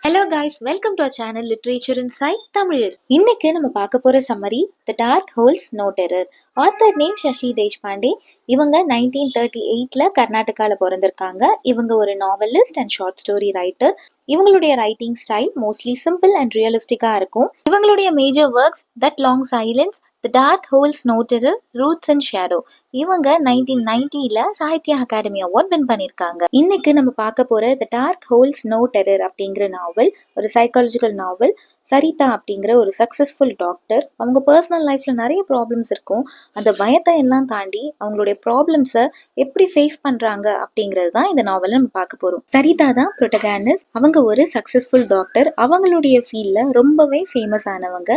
Hello guys, welcome to our channel literature inside Tamil. இன்னைக்கு நம்ம பார்க்க போற summary the dark holds no terror. Author name Shashi Deshpande. இவங்க 1938ல கர்நாடகால பிறந்திருக்காங்க. இவங்க ஒரு novelist and short story writer. இவங்களுடைய writing style mostly simple and ரியலிஸ்டிக்கா இருக்கும். இவங்களுடைய major works that long silence, the dark holds no terror, roots and shadow. இவங்க 1990ல சாகித்ய அகாடமி அவார்ட் வின் பண்ணியிருக்காங்க. இன்னைக்கு நம்ம பார்க்க போற the dark holds no terror அப்படிங்கிற நாவல் ஒரு சைக்காலஜிக்கல் நாவல். சரிதா அப்படிங்கிற ஒரு சக்சஸ்ஃபுல் டாக்டர். அவங்க பர்சனல் லைஃப்ல நிறைய ப்ராப்ளம்ஸ் இருக்கும். அந்த பயத்தை எல்லாம் தாண்டி அவங்களுடைய ப்ராப்ளம்ஸை எப்படி ஃபேஸ் பண்றாங்க அப்படிங்கிறது தான் இந்த நாவலை நம்ம பார்க்க போறோம். சரிதா தான் ப்ரொட்டகானிஸ்ட். அவங்க ஒரு சக்சஸ்ஃபுல் டாக்டர். அவங்களுடைய ஃபீல்ட்ல ரொம்பவே ஃபேமஸ் ஆனவங்க.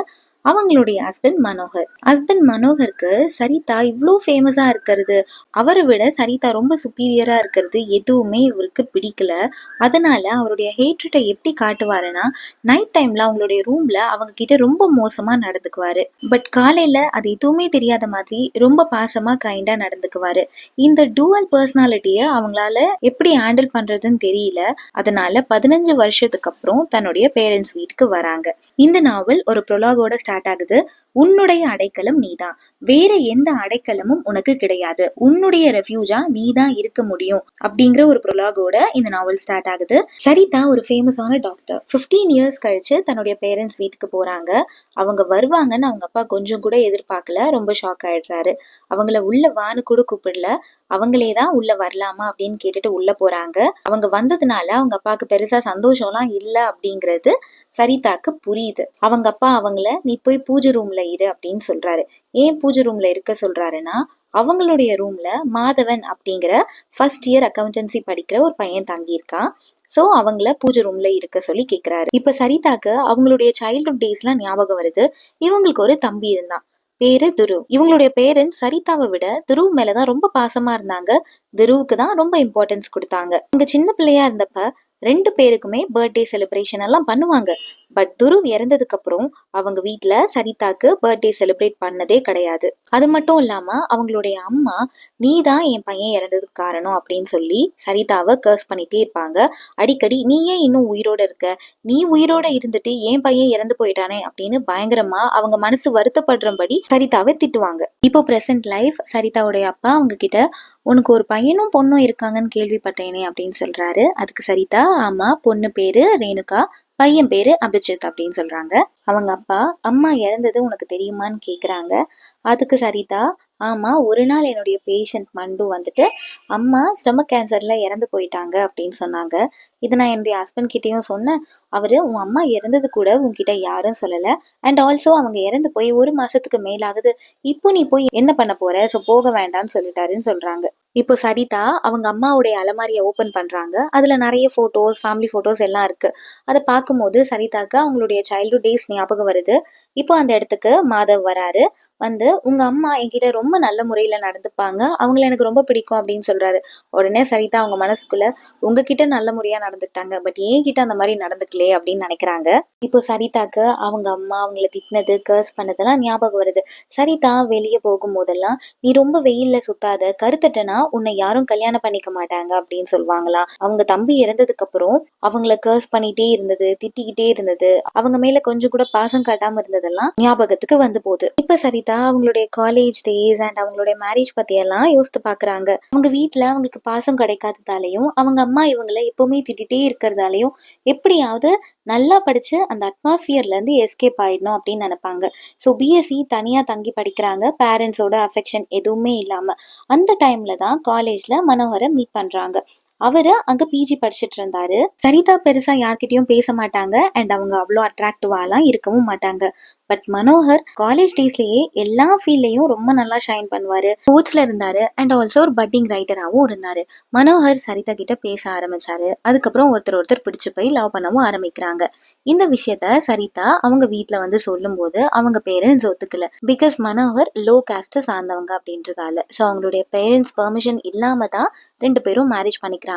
அவங்களுடைய ஹஸ்பண்ட் மனோகருக்கு சரிதா இவ்வளோ ஃபேமஸா இருக்கிறது, அவரை விட சரிதா ரொம்ப சுப்பீரியரா இருக்கிறது எதுவுமே இவருக்கு பிடிக்கல. அதனால அவருடைய ஹேட்ரட்டை எப்படி காட்டுவாருன்னா, நைட் டைம்ல அவங்களுடைய ரூம்ல அவங்க கிட்ட ரொம்ப மோசமா நடந்துக்குவாரு. பட் காலையில அது எதுவுமே தெரியாத மாதிரி ரொம்ப பாசமா கைண்டா நடந்துக்குவாரு. இந்த டூவல் பர்சனாலிட்டியை அவங்களால எப்படி ஹேண்டில் பண்றதுன்னு தெரியல. அதனால 15 வருஷத்துக்கு அப்புறம் தன்னுடைய பேரண்ட்ஸ் வீட்டுக்கு வராங்க. இந்த நாவல் ஒரு ப்ரொலாகோட ஸ்டார்ட் ஆகுது. உன்னுடைய அடைக்கலம் நீதான், வேற எந்த அடைக்கலமும் உனக்கு கிடையாது, உன்னுடைய ரெஃப்யூஜா நீதான் இருக்க முடியும் அப்படிங்கிற ஒரு ப்ரொலாகோட இந்த நாவல் ஸ்டார்ட் ஆகுது. சரிதா ஒரு ஃபேமஸான டாக்டர். 15 இயர்ஸ் கழிச்சு தன்னுடைய பேரண்ட்ஸ் வீட்டுக்கு போறாங்க. அவங்க வருவாங்கன்னு அவங்க அப்பா கொஞ்சம் கூட எதிர்பார்க்கல. ரொம்ப ஷாக் ஆயிடுறாரு. அவங்கள உள்ள வான்னு கூட கூப்பிடல. அவங்களே தான் உள்ள வரலாமா அப்படின்னு கேட்டுட்டு உள்ள போறாங்க. அவங்க வந்ததுனால அவங்க அப்பாவுக்கு பெருசா சந்தோஷம்லாம் இல்லை அப்படிங்கிறது சரிதாக்கு புரியுது. அவங்க அப்பா அவங்கள நீ போய் பூஜை ரூம்ல இரு அப்படின்னு சொல்றாரு. ஏன் பூஜை ரூம்ல இருக்க சொல்றாருன்னா, அவங்களுடைய ரூம்ல மாதவன் அப்படிங்கிற ஃபர்ஸ்ட் இயர் அக்கௌண்டன்சி படிக்கிற ஒரு பையன் தங்கியிருக்கான். ஸோ அவங்கள பூஜை ரூம்ல இருக்க சொல்லி கேட்கிறாரு. இப்ப சரிதாக்கு அவங்களுடைய சைல்ட்ஹுட் டேஸ்லாம் ஞாபகம் வருது. இவங்களுக்கு ஒரு தம்பி இருந்தான், பேரு துருவ். இவங்களுடைய பேரண்ட்ஸ் சரிதாவை விட துருவ் மேலதான் ரொம்ப பாசமா இருந்தாங்க. துருவுக்கு தான் ரொம்ப இம்பார்ட்டன்ஸ் கொடுத்தாங்க. அவங்க சின்ன பிள்ளையா இருந்தப்ப 2 பேருக்குமே பர்த்டே செலிப்ரேஷன் எல்லாம் பண்ணுவாங்க. பட் துருவ் இறந்ததுக்கு அப்புறம் அவங்க வீட்டுல சரிதாக்கு பர்த்டே செலிப்ரேட் பண்ணதே கிடையாது. அது மட்டும் இல்லாம அவங்களுடைய அம்மா நீ தான் என் பையன் இறந்ததுக்கு காரணம் அப்படின்னு சொல்லி சரிதாவை கர்ஸ் பண்ணிட்டே இருப்பாங்க. அடிக்கடி நீ ஏன் இன்னும் உயிரோட இருக்க, நீ உயிரோட இருந்துட்டு என் பையன் இறந்து போயிட்டானே அப்படின்னு பயங்கரமா அவங்க மனசு வருத்தப்படுறபடி சரிதாவை திட்டுவாங்க. இப்போ பிரசன்ட் லைஃப் சரிதாவுடைய அப்பா அவங்க கிட்ட உனக்கு ஒரு பையனும் பொண்ணும் இருக்காங்கன்னு கேள்விப்பட்டேனே அப்படின்னு சொல்றாரு. அதுக்கு சரிதா ஆமா, பொண்ணு பேரு ரேணுகா, பையன் பேரு அபிஜித் அப்படின்னு சொல்றாங்க. அவங்க அப்பா அம்மா இறந்தது உனக்கு தெரியுமான்னு கேக்குறாங்க. அதுக்கு சரிதா ஆமா, ஒரு நாள் என்னுடைய பேஷண்ட் மண்டு வந்துட்டு அம்மா ஸ்டொமக் கேன்சர்ல இறந்து போயிட்டாங்க அப்படின்னு சொன்னாங்க. இது நான் என்னுடைய ஹஸ்பண்ட் கிட்டேயும் சொன்னேன். அவரு உன் அம்மா இறந்தது கூட உன்கிட்ட யாரும் சொல்லல. அண்ட் ஆல்சோ அவங்க இறந்து போய் 1 மாசத்துக்கு மேலாகுது. இப்போ நீ போய் என்ன பண்ண போற, ஸோ போக வேண்டாம்னு சொல்லிட்டாருன்னு சொல்றாங்க. இப்போ சரிதா அவங்க அம்மாவுடைய அலமாரியை ஓபன் பண்றாங்க. அதுல நிறைய போட்டோஸ், ஃபேமிலி போட்டோஸ் எல்லாம் இருக்கு. அதை பார்க்கும்போது சரிதாக்கு அவங்களுடைய சைல்ட்ஹுட் டேஸ் ஞாபகம் வருது. இப்போ அந்த இடத்துக்கு மாதவ் வராரு. வந்து உங்க அம்மா என்கிட்ட ரொம்ப நல்ல முறையில நடந்துப்பாங்க, அவங்கள எனக்கு ரொம்ப பிடிக்கும் அப்படின்னு சொல்றாரு. உடனே சரிதா அவங்க மனசுக்குள்ள உங்ககிட்ட நல்ல முறையா நடந்துட்டாங்க, பட் என்கிட்ட அந்த மாதிரி நடந்துக்கலே அப்படின்னு நினைக்கிறாங்க. இப்போ சரிதாக்கு அவங்க அம்மா அவங்கள திட்டினது, கர்ஸ் பண்ணதெல்லாம் ஞாபகம் வருது. சரிதா வெளியே போகும் போதெல்லாம் நீ ரொம்ப வெயில்ல சுத்தாத, கருத்துட்டனா உன்னை யாரும் கல்யாணம் பண்ணிக்க மாட்டாங்க அப்படின்னு சொல்லுவாங்களா. அவங்க தம்பி இறந்ததுக்கு அப்புறம் அவங்கள கர்ஸ் பண்ணிட்டே இருந்தது, திட்டிக்கிட்டே இருந்தது, அவங்க மேல கொஞ்சம் கூட பாசம் காட்டாம இருந்ததெல்லாம் ஞாபகத்துக்கு வந்து போகுது. இப்ப சரிதா அவங்களுடைய காலேஜ் டேஸ் அண்ட் அவங்களுடைய மேரேஜ் பத்தி எல்லாம் யோசித்து பாக்குறாங்க. அவங்க வீட்டுல அவங்களுக்கு பாசம் கிடைக்காததாலையும் அவங்க அம்மா இவங்களை எப்பவுமே திட்டிகிட்டே இருக்கிறதாலையும் எப்படியாவது நல்லா படிச்சு அந்த அட்மாஸ்பியர்ல இருந்து எஸ்கேப் ஆயிடணும் அப்படின்னு நினைப்பாங்க. ஸோ பிஎஸ்சி தனியா தங்கி படிக்கிறாங்க, பேரண்ட்ஸோட அஃபெக்ஷன் எதுவுமே இல்லாம. அந்த டைம்ல தான் காலேஜ்ல மனோகரை மீட் பண்றாங்க. அவரு அங்க பிஜி படிச்சுட்டு இருந்தாரு. சரிதா பெருசா யார்கிட்டயும் பேச மாட்டாங்க அண்ட் அவங்க அவ்வளோ அட்ராக்டிவாலாம் இருக்கவும் மாட்டாங்க. பட் மனோகர் காலேஜ் டேஸ்லயே எல்லா ஃபீல்ட்லயும் ரொம்ப நல்லா ஷைன் பண்ணுவாரு. ஸ்போர்ட்ஸ்ல இருந்தாரு அண்ட் ஆல்சோ ஒரு பட்டிங் ரைட்டராகவும் இருந்தாரு. மனோகர் சரிதா கிட்ட பேச ஆரம்பிச்சாரு. அதுக்கப்புறம் ஒருத்தர் பிடிச்சு போய் லவ் பண்ணவும் ஆரம்பிக்கிறாங்க. இந்த விஷயத்த சரிதா அவங்க வீட்டுல வந்து சொல்லும் போது அவங்க பேரண்ட்ஸ் ஒத்துக்கல. பிகாஸ் மனோகர் லோ காஸ்ட் சார்ந்தவங்க அப்படின்றதால. ஸோ அவங்களுடைய பேரண்ட்ஸ் பெர்மிஷன் இல்லாம தான் 2 பேரும் மேரேஜ் பண்ணிக்கிறாங்க.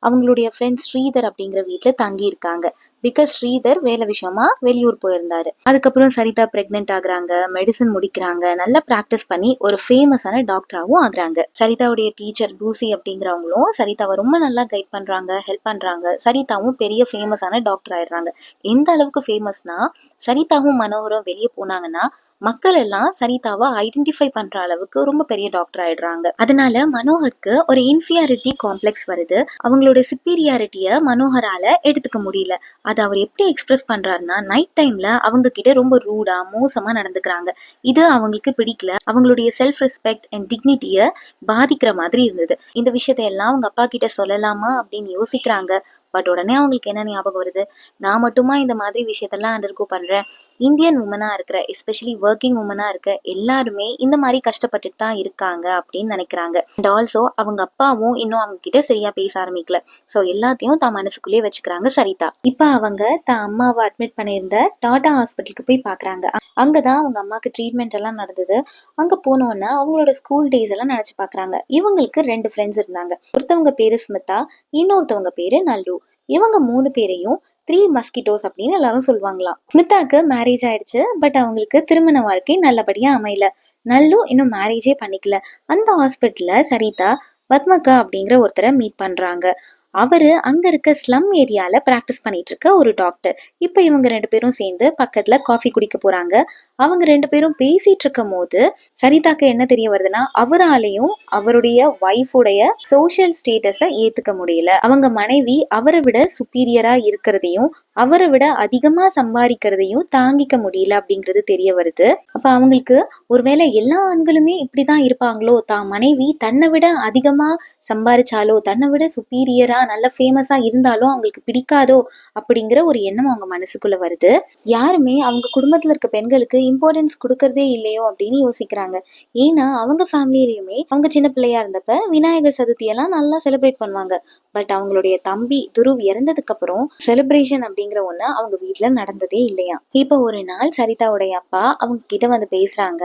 அவங்களுடைய ஃப்ரெண்ட் ஸ்ரீதர் அப்படிங்கிற வீட்டுல தங்கி இருக்காங்க. பிகாஸ் ஸ்ரீதர் வேலை விஷயமா வெளியூர் போயிருந்தாரு. அதுக்கப்புறம் சரிதா சரிதா பிரெக்னென்ட் ஆகுறாங்க, மெடிசன் முடிக்கிறாங்க, நல்லா பிராக்டிஸ் பண்ணி ஒரு ஃபேமஸான டாக்டராகவும் ஆகுறாங்க. சரிதாவுடைய டீச்சர் லூசி அப்படிங்கிறவங்களும் சரிதாவை ரொம்ப நல்லா கைட் பண்றாங்க, ஹெல்ப் பண்றாங்க. சரிதாவும் பெரிய ஃபேமஸான டாக்டர் ஆயிடுறாங்க. எந்த அளவுக்கு ஃபேமஸ்னா, சரிதாவும் மனோகரும் வெளியே போனாங்கன்னா மக்கள் எல்லாம் சரிதாவை ஐடென்டிஃபை பண்ற அளவுக்கு ரொம்ப பெரிய டாக்டர் ஆயிடுறாங்க. அதனால மனோகருக்கு ஒரு இன்ஃபியாரிட்டி காம்ப்ளெக்ஸ் வருது. அவங்களோட சுப்பீரியாரிட்டிய மனோகரால எடுத்துக்க முடியல. அதை அவர் எப்படி எக்ஸ்பிரஸ் பண்றாருன்னா, நைட் டைம்ல அவங்க கிட்ட ரொம்ப ரூடா மோசமா நடந்துக்கிறாங்க. இது அவங்களுக்கு பிடிக்கல. அவங்களுடைய செல்ஃப் ரெஸ்பெக்ட் அண்ட் டிக்னிட்டிய பாதிக்கிற மாதிரி இருந்தது. இந்த விஷயத்தை எல்லாம் அவங்க அப்பா கிட்ட சொல்லலாமா அப்படின்னு யோசிக்கிறாங்க. பட் உடனே அவங்களுக்கு என்ன ஞாபகம் வருது, நான் மட்டுமா இந்த மாதிரி விஷயத்தெல்லாம் அண்டர்கோ பண்றேன், இந்தியன் உமனா இருக்கிற எஸ்பெஷலி ஒர்க்கிங் உமனா இருக்க எல்லாருமே இந்த மாதிரி கஷ்டப்பட்டுட்டு தான் இருக்காங்க அப்படின்னு நினைக்கிறாங்க. அண்ட் ஆல்சோ அவங்க அப்பாவும் இன்னும் அவங்க கிட்ட சரியா பேச ஆரம்பிக்கல. ஸோ எல்லாத்தையும் தான் மனசுக்குள்ளேயே வச்சுக்கிறாங்க சரிதா. இப்ப அவங்க தான் அம்மாவை அட்மிட் பண்ணியிருந்த டாடா ஹாஸ்பிட்டலுக்கு போய் பாக்குறாங்க. அங்கதான் அவங்க அம்மாக்கு ட்ரீட்மெண்ட் எல்லாம் நடந்தது. அங்க போனோன்னா அவங்களோட ஸ்கூல் டேஸ் எல்லாம் நினைச்சு பாக்குறாங்க. இவங்களுக்கு 2 ஃப்ரெண்ட்ஸ் இருந்தாங்க. ஒருத்தவங்க பேரு ஸ்மிதா, இன்னொருத்தவங்க பேரு நல்லு. இவங்க 3 பேரையும் 3 மஸ்கிட்டோஸ் அப்படின்னு எல்லாரும் சொல்லுவாங்களாம். ஸ்மிதாக்கு மேரேஜ் ஆயிடுச்சு. பட் அவங்களுக்கு திருமண வாழ்க்கை நல்லபடியா அமையல. நல்லு இன்னும் மேரேஜே பண்ணிக்கல. அந்த ஹாஸ்பிட்டல்ல சரிதா பத்மகா அப்படிங்கிற ஒருத்தரை மீட் பண்றாங்க. அவரு அங்க இருக்க ஸ்லம் ஏரியால பிராக்டிஸ் பண்ணிட்டு இருக்க ஒரு டாக்டர். இப்ப இவங்க 2 பேரும் சேர்ந்து பக்கத்துல காஃபி குடிக்க போறாங்க. அவங்க 2 பேரும் பேசிட்டு இருக்கும் போது சரிதாக்கு என்ன தெரிய வருதுன்னா, அவராலையும் அவருடைய ஒய்ஃபுடைய சோசியல் ஸ்டேட்டஸை ஏத்துக்க முடியல. அவங்க மனைவி அவரை விட சுப்பீரியரா இருக்கிறதையும் அவரை விட அதிகமா சம்பாதிக்கிறதையும் தாங்கிக்க முடியல அப்படிங்கிறது தெரிய வருது. அப்ப அவங்களுக்கு ஒருவேளை எல்லா ஆண்களுமே இப்படிதான் இருப்பாங்களோ, தான் மனைவி தன்னை விட அதிகமா சம்பாதிச்சாலோ, தன்னை விட சுப்பீரியரா நல்ல ஃபேமஸா இருந்தாலும் அவங்களுக்கு பிடிக்காதோ அப்படிங்கிற ஒரு எண்ணம் அவங்க மனசுக்குள்ள வருது. யாருமே அவங்க குடும்பத்துல இருக்க பெண்களுக்கு இம்பார்ட்டன்ஸ் கொடுக்கறதே இல்லையோ அப்படின்னு யோசிக்கிறாங்க. ஏன்னா அவங்க ஃபேமிலியிலயுமே அவங்க சின்ன பிள்ளையா இருந்தப்ப விநாயகர் சதுர்த்தி எல்லாம் நல்லா செலிப்ரேட் பண்ணுவாங்க. பட் அவங்களுடைய தம்பி துருவ் இறந்ததுக்கு அப்புறம் செலிப்ரேஷன் அப்படிங்கிற ஒண்ணு அவங்க வீட்டுல நடந்ததே இல்லையா. இப்ப ஒரு நாள் சரிதாவுடைய அப்பா அவங்க கிட்ட வந்து பேசுறாங்க.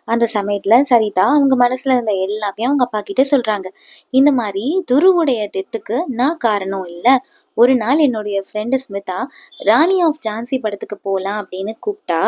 அந்த சமயத்துல சரிதா அவங்க மனசுல இருந்த எல்லாத்தையும் அவங்க அப்பா கிட்ட சொல்றாங்க. இந்த மாதிரி துருவுடைய டெத்துக்கு நான் காரணம் இல்ல. ஒரு நாள் என்னுடைய ஃப்ரெண்டு ஸ்மிதா ராணி ஆஃப் ஜான்சி படத்துக்கு போகலாம் அப்படின்னு கூப்பிட்டா,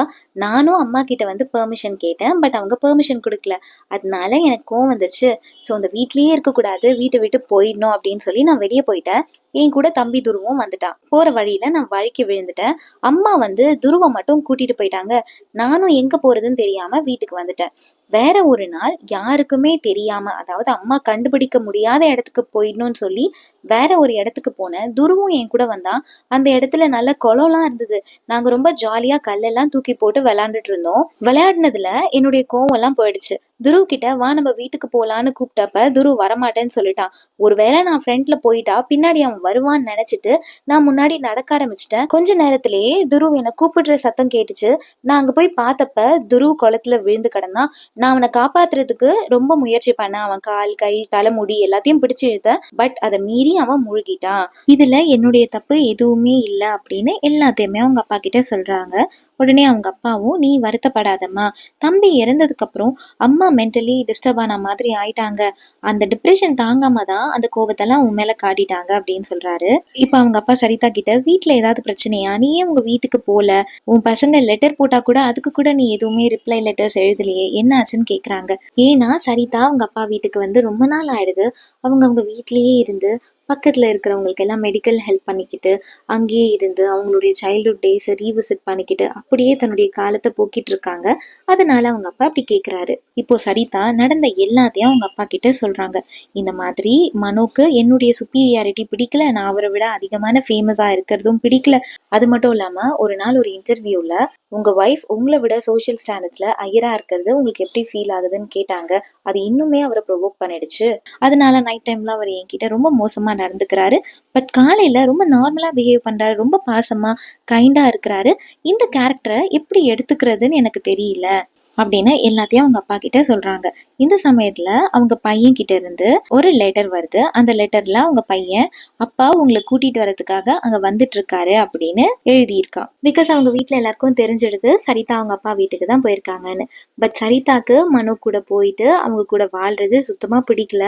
நானும் அம்மா கிட்ட வந்து பெர்மிஷன் கேட்டேன். பட் அவங்க பெர்மிஷன் கொடுக்கல. அதனால எனக்கு கோவம் வந்துருச்சு. ஸோ அந்த வீட்லயே இருக்கக்கூடாது, வீட்டை விட்டு போயிடணும் அப்படின்னு சொல்லி நான் வெளியே போயிட்டேன். என் கூட தம்பி துருவும் வந்துட்டான். போற வழியில நான் வழுக்கி விழுந்துட்டேன். அம்மா வந்து துருவை மட்டும் கூட்டிட்டு போயிட்டாங்க. நானும் எங்க போறதுன்னு தெரியாம வீட்டுக்கு வந்துட்டேன். வேற ஒரு நாள் யாருக்குமே தெரியாம, அதாவது அம்மா கண்டுபிடிக்க முடியாத இடத்துக்கு போயிடணும்னு சொல்லி வேற ஒரு இடத்துக்கு போனேன். துருவும் என் கூட வந்தான். அந்த இடத்துல நல்ல குளம்லாம் இருந்தது. நாங்க ரொம்ப ஜாலியா கல்லெல்லாம் தூக்கி போட்டு விளையாண்டுட்டு இருந்தோம். விளையாடினதுல என்னுடைய கோவம் எல்லாம் போயிடுச்சு. துருவ் கிட்ட வா நம்ம வீட்டுக்கு போலான்னு கூப்பிட்டப்ப துருவ் வரமாட்டேன்னு சொல்லிட்டான். ஒருவேளை நான் ஃப்ரண்ட்ல போயிட்டா பின்னாடி அவன் வருவான்னு நினைச்சிட்டு நான் முன்னாடி நடக்க ஆரம்பிச்சிட்டேன். கொஞ்ச நேரத்திலேயே துருவ் என்னை கூப்பிடுற சத்தம் கேட்டுச்சு. நான் அங்க போய் பார்த்தப்ப துருவ் குளத்துல விழுந்து கிடந்தான். நான் அவனை காப்பாத்துறதுக்கு ரொம்ப முயற்சி பண்ணேன். அவன் கால், கை, தலைமுடி எல்லாத்தையும் பிடிச்சு இழுத்தேன். பட் அதை மீறி அவன் மூழ்கிட்டான். இதுல என்னுடைய தப்பு எதுவுமே இல்லை அப்படின்னு எல்லாத்தையுமே அவங்க அப்பா கிட்ட சொல்றாங்க. உடனே அவங்க அப்பாவும், நீ வருத்தப்படாதம்மா, தம்பி இறந்ததுக்கு அப்புறம் அம்மா மென்டலி டிஸ்டர்ப் ஆன மாதிரி ஆயிட்டாங்க. அந்த டிப்ரெஷன் தாங்காம தான் அந்த கோபத்தெல்லாம் உன் மேல காட்டிட்டாங்க அப்படின்னு சொல்றாரு. இப்ப அவங்க அப்பா சரிதா கிட்ட, வீட்டுல ஏதாவது பிரச்சனையா, நீ ஏன் உங்க வீட்டுக்கு போல, உன் பசங்க லெட்டர் போட்டா கூட அதுக்கு கூட நீ எதுவுமே ரிப்ளை லெட்டர்ஸ் எழுதலையே, என்ன ஆச்சுன்னு கேக்குறாங்க. ஏன்னா சரிதா அவங்க அப்பா வீட்டுக்கு வந்து ரொம்ப நாள் ஆயிடுது. அவங்க வீட்லயே இருந்து பக்கத்துல இருக்கிறவங்களுக்கு எல்லாம் மெடிக்கல் ஹெல்ப் பண்ணிக்கிட்டு அங்கேயே இருந்து அவங்களுடைய சைல்ட்ஹுட் டேஸை ரீவிசிட் பண்ணிக்கிட்டு அப்படியே தன்னுடைய காலத்தை போக்கிட்டு இருக்காங்க. அதனால அவங்க அப்பா அப்படி கேட்குறாரு. இப்போ சரிதா நடந்த எல்லாத்தையும் அவங்க அப்பா கிட்ட சொல்றாங்க. இந்த மாதிரி மனோக்கு என்னுடைய சுப்பீரியாரிட்டி பிடிக்கல, நான் அவரை விட அதிகமான ஃபேமஸா இருக்கிறதும் பிடிக்கல. அது மட்டும் இல்லாம ஒரு நாள் ஒரு இன்டர்வியூல உங்க ஒய்ஃப் உங்களை விட சோஷியல் ஸ்டாண்டர்ட்ஸ்ல ஹையரா இருக்கிறது உங்களுக்கு எப்படி ஃபீல் ஆகுதுன்னு கேட்டாங்க. அது இன்னுமே அவரை ப்ரொவோக் பண்ணிடுச்சு. அதனால நைட் டைம்ல அவர் என்கிட்ட ரொம்ப மோசமா நடந்துக்கிறாரு. பட் காலையில ரொம்ப நார்மலா பிஹேவ் பண்றாரு, ரொம்ப பாசமா கைண்டா இருக்கிறாரு. இந்த கேரக்டரை எப்படி எடுத்துக்கிறதுன்னு எனக்கு தெரியல அப்படின்னு எல்லாத்தையும் அவங்க அப்பா கிட்ட சொல்றாங்க. இந்த சமயத்துல அவங்க பையன் கிட்ட இருந்து ஒரு லெட்டர் வருது. அந்த லெட்டர்ல அவங்க பையன், அப்பா உங்களை கூட்டிட்டு வர்றதுக்காக அங்க வந்துட்டு இருக்காரு அப்படின்னு எழுதியிருக்கான். பிகாஸ் அவங்க வீட்டுல எல்லாருக்கும் தெரிஞ்சிடுது சரிதா அவங்க அப்பா வீட்டுக்கு தான் போயிருக்காங்கன்னு. பட் சரிதாக்கு மனு கூட போயிட்டு அவங்க கூட வாழ்றது சுத்தமா பிடிக்கல.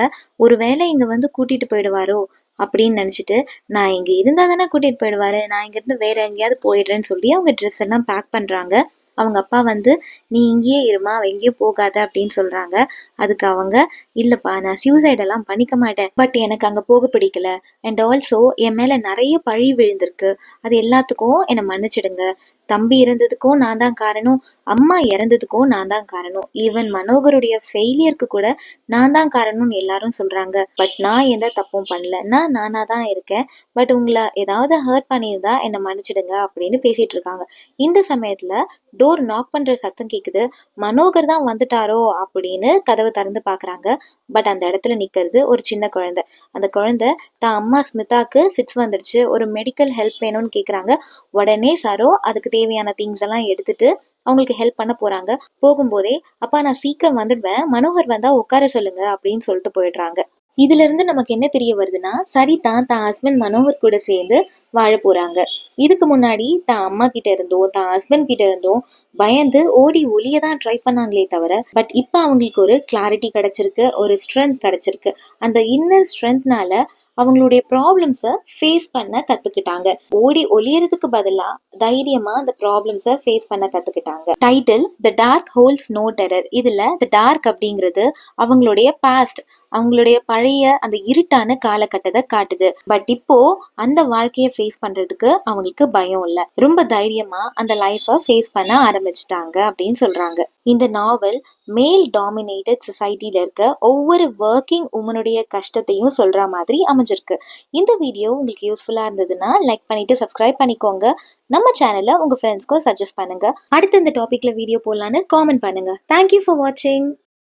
ஒருவேளை இங்க வந்து கூட்டிட்டு போயிடுவாரோ அப்படின்னு நினைச்சிட்டு, நான் இங்க இருந்தா தானே கூட்டிட்டு போயிடுவாரு, நான் இங்க இருந்து வேற எங்கேயாவது போயிடுறேன்னு சொல்லி அவங்க ட்ரெஸ் எல்லாம் பேக் பண்றாங்க. அவங்க அப்பா வந்து நீ இங்கேயே இருமா, எங்கேயும் போகாத அப்படின்னு சொல்றாங்க. அதுக்கு அவங்க இல்லப்பா நான் சூசைட் எல்லாம் பண்ணிக்க மாட்டேன், பட் எனக்கு அங்க போக பிடிக்கல, அண்ட் ஆல்சோ என் மேல நிறைய பழி விழுந்திருக்கு, அது எல்லாத்துக்கும் என்னை மன்னிச்சிடுங்க. தம்பி இறந்ததுக்கும் நான் தான் காரணம், அம்மா இறந்ததுக்கும் நான் தான் காரணம், ஈவன் மனோகருடைய ஃபெயிலியருக்கு கூட நான் தான் காரணம்னு எல்லாரும் சொல்றாங்க. பட் நான் எந்த தப்பும் பண்ணல, நான் நானா தான் இருக்கேன். பட் உங்களை ஏதாவது ஹர்ட் பண்ணியிருந்தா என்னை மன்னிச்சிடுங்க அப்படின்னு பேசிட்டு இருக்காங்க. இந்த சமயத்துல டோர் நாக் பண்ற சத்தம் கேக்குது. மனோகர் தான் வந்துட்டாரோ அப்படின்னு கதவை திறந்து பாக்குறாங்க. பட் அந்த இடத்துல நிக்கிறது ஒரு சின்ன குழந்தை. அந்த குழந்தை தான் அம்மா ஸ்மிதாக்கு ஃபிட்ஸ் வந்துடுச்சு, ஒரு மெடிக்கல் ஹெல்ப் வேணும்னு கேக்குறாங்க. உடனே சரோ அதுக்கு தேவையான திங்ஸ் எல்லாம் எடுத்துட்டு அவங்களுக்கு ஹெல்ப் பண்ண போறாங்க. போகும்போதே அப்பா நான் சீக்கிரம் வந்துடுவேன், மனோகர் வந்தா உட்கார சொல்லுங்க அப்படின்னு சொல்லிட்டு போயிடுறாங்க. இதுல இருந்து நமக்கு என்ன தெரிய வருதுன்னா, சரிதா தான் ஹஸ்பண்ட் மனோகர் கூட சேர்ந்து வாழ போறாங்க. இதுக்கு முன்னாடி தான் அம்மா கிட்ட இருந்தோ தான் ஹஸ்பண்ட் கிட்ட இருந்தோ பயந்து ஓடி ஒளிய தான் ட்ரை பண்ணாங்களே தவிர, பட் இப்ப அவங்களுக்கு ஒரு கிளாரிட்டி கிடைச்சிருக்கு, ஒரு ஸ்ட்ரென்த் கிடைச்சிருக்கு. அந்த இன்னர் ஸ்ட்ரென்த்னால அவங்களுடைய ப்ராப்ளம்ஸை ஃபேஸ் பண்ண கத்துக்கிட்டாங்க. ஓடி ஒளியறதுக்கு பதிலா தைரியமா அந்த ப்ராப்ளம்ஸை ஃபேஸ் பண்ண கத்துக்கிட்டாங்க. Title the dark holds no terror. இதுல த டார்க் அப்படிங்கிறது அவங்களுடைய பாஸ்ட், அவங்களுடைய பழைய அந்த இருட்டான காலகட்டத்தை காட்டுது. பட் இப்போ அந்த வாழ்க்கையை ஃபேஸ் பண்றதுக்கு அவங்களுக்கு பயம் இல்லை, ரொம்ப தைரியமா அந்த லைஃபை ஃபேஸ் பண்ண ஆரம்பிச்சிட்டாங்க அப்படின்னு சொல்றாங்க. இந்த நாவல் மேல் டாமினேட்டட் சொசைட்டில இருக்க ஒவ்வொரு ஒர்க்கிங் உமனுடைய கஷ்டத்தையும் சொல்ற மாதிரி அமைஞ்சிருக்கு. இந்த வீடியோ உங்களுக்கு யூஸ்ஃபுல்லா இருந்ததுன்னா லைக் பண்ணிட்டு சப்ஸ்கிரைப் பண்ணிக்கோங்க. நம்ம சேனலை உங்க ஃப்ரெண்ட்ஸ்க்கும் சஜஸ்ட் பண்ணுங்க. அடுத்து இந்த டாபிக்ல வீடியோ போடலான்னு காமெண்ட் பண்ணுங்க. தேங்க்யூ ஃபார் வாட்சிங்.